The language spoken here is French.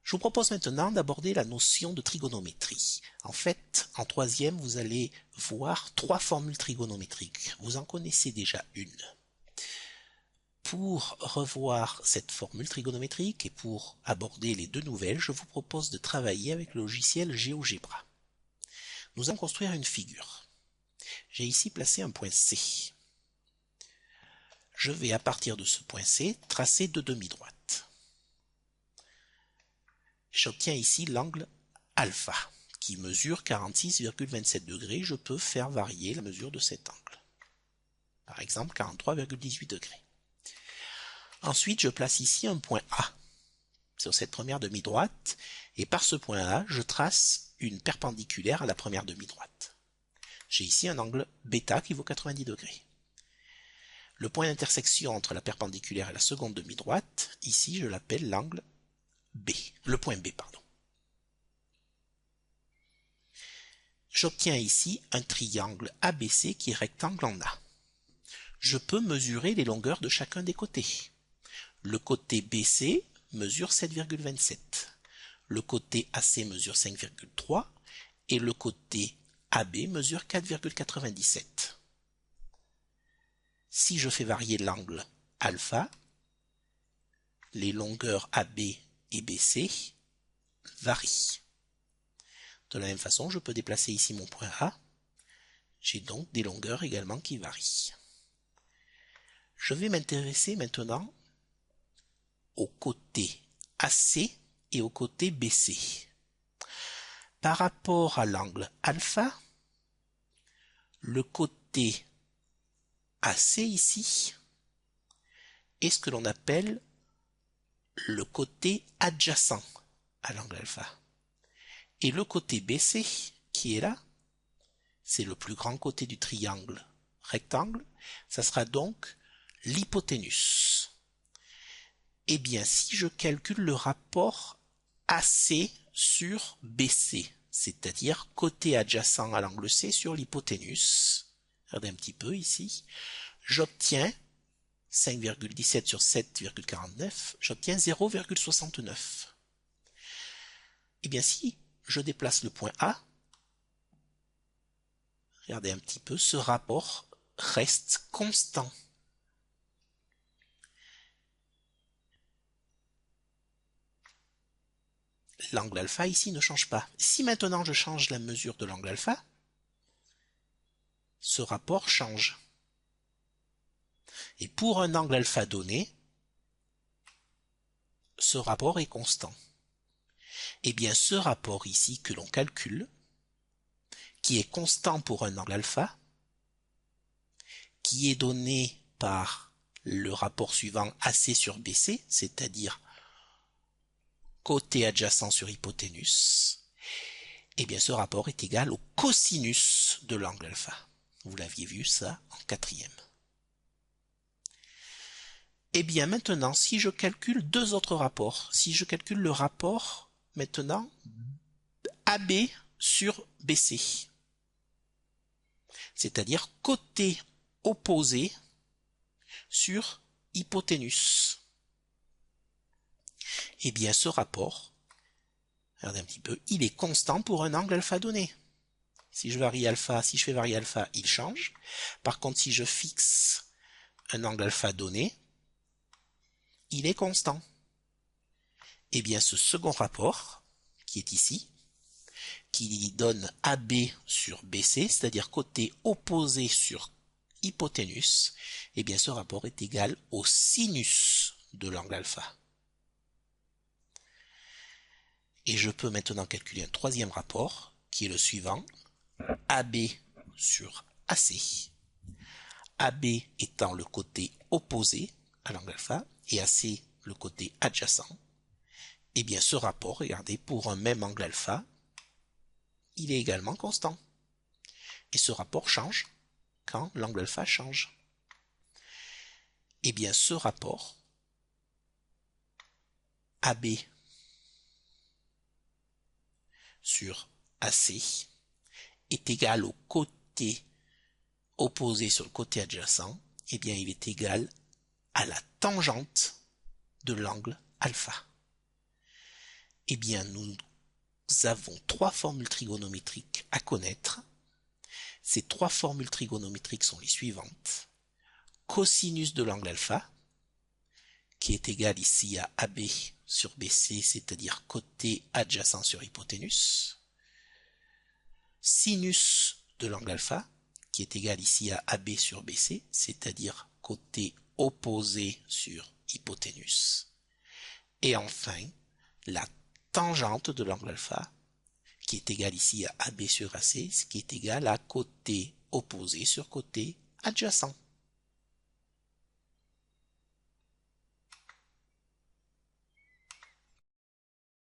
Je vous propose maintenant d'aborder la notion de trigonométrie. En fait, en troisième, vous allez voir trois formules trigonométriques. Vous en connaissez déjà une. Pour revoir cette formule trigonométrique et pour aborder les deux nouvelles, je vous propose de travailler avec le logiciel GeoGebra. Nous allons construire une figure. J'ai ici placé un point C. Je vais, à partir de ce point C, tracer deux demi-droites. J'obtiens ici l'angle alpha, qui mesure 46,27 degrés. Je peux faire varier la mesure de cet angle. Par exemple, 43,18 degrés. Ensuite, je place ici un point A sur cette première demi-droite, et par ce point A, je trace une perpendiculaire à la première demi-droite. J'ai ici un angle bêta qui vaut 90 degrés. Le point d'intersection entre la perpendiculaire et la seconde demi-droite, ici je l'appelle l'angle B, le point B, pardon. J'obtiens ici un triangle ABC qui est rectangle en A. Je peux mesurer les longueurs de chacun des côtés. Le côté BC mesure 7,27. Le côté AC mesure 5,3 et le côté AB mesure 4,97. Si je fais varier l'angle alpha, les longueurs AB et BC varient. De la même façon, je peux déplacer ici mon point A. J'ai donc des longueurs également qui varient. Je vais m'intéresser maintenant au côté AC et au côté BC. Par rapport à l'angle alpha, le côté AC ici est ce que l'on appelle le côté adjacent à l'angle alpha. Et le côté BC, qui est là, c'est le plus grand côté du triangle rectangle, ça sera donc l'hypoténuse. Eh bien, si je calcule le rapport AC sur BC, c'est-à-dire côté adjacent à l'angle C sur l'hypoténuse, regardez un petit peu ici, j'obtiens 5,17 sur 7,49, j'obtiens 0,69. Eh bien, si je déplace le point A, regardez un petit peu, ce rapport reste constant. L'angle alpha ici ne change pas. Si maintenant je change la mesure de l'angle alpha, ce rapport change. Et pour un angle alpha donné, ce rapport est constant. Eh bien, ce rapport ici que l'on calcule, qui est constant pour un angle alpha, qui est donné par le rapport suivant AC sur BC, c'est-à-dire côté adjacent sur hypoténuse, eh bien ce rapport est égal au cosinus de l'angle alpha. Vous l'aviez vu ça en quatrième. Eh bien maintenant, si je calcule deux autres rapports, si je calcule le rapport maintenant AB sur BC, c'est-à-dire côté opposé sur hypoténuse, eh bien ce rapport, regardez un petit peu, il est constant pour un angle alpha donné. Si je fais varier alpha, il change. Par contre, si je fixe un angle alpha donné, il est constant. Eh bien, ce second rapport, qui est ici, qui donne AB sur BC, c'est-à-dire côté opposé sur hypoténuse, eh bien, ce rapport est égal au sinus de l'angle alpha. Et je peux maintenant calculer un troisième rapport, qui est le suivant, AB sur AC. AB étant le côté opposé à l'angle alpha, et AC le côté adjacent. Eh bien, ce rapport, regardez, pour un même angle alpha, il est également constant. Et ce rapport change quand l'angle alpha change. Eh bien, ce rapport, AB sur AC, est égal au côté opposé sur le côté adjacent. Eh bien, il est égal à la tangente de l'angle alpha. Eh bien, nous avons trois formules trigonométriques à connaître. Ces trois formules trigonométriques sont les suivantes. Cosinus de l'angle alpha, qui est égal ici à AB sur BC, c'est-à-dire côté adjacent sur hypoténuse. Sinus de l'angle alpha, qui est égal ici à AB sur BC, c'est-à-dire côté opposé sur hypoténuse. Et enfin, la tangente de l'angle alpha, qui est égal ici à AB sur AC, ce qui est égal à côté opposé sur côté adjacent.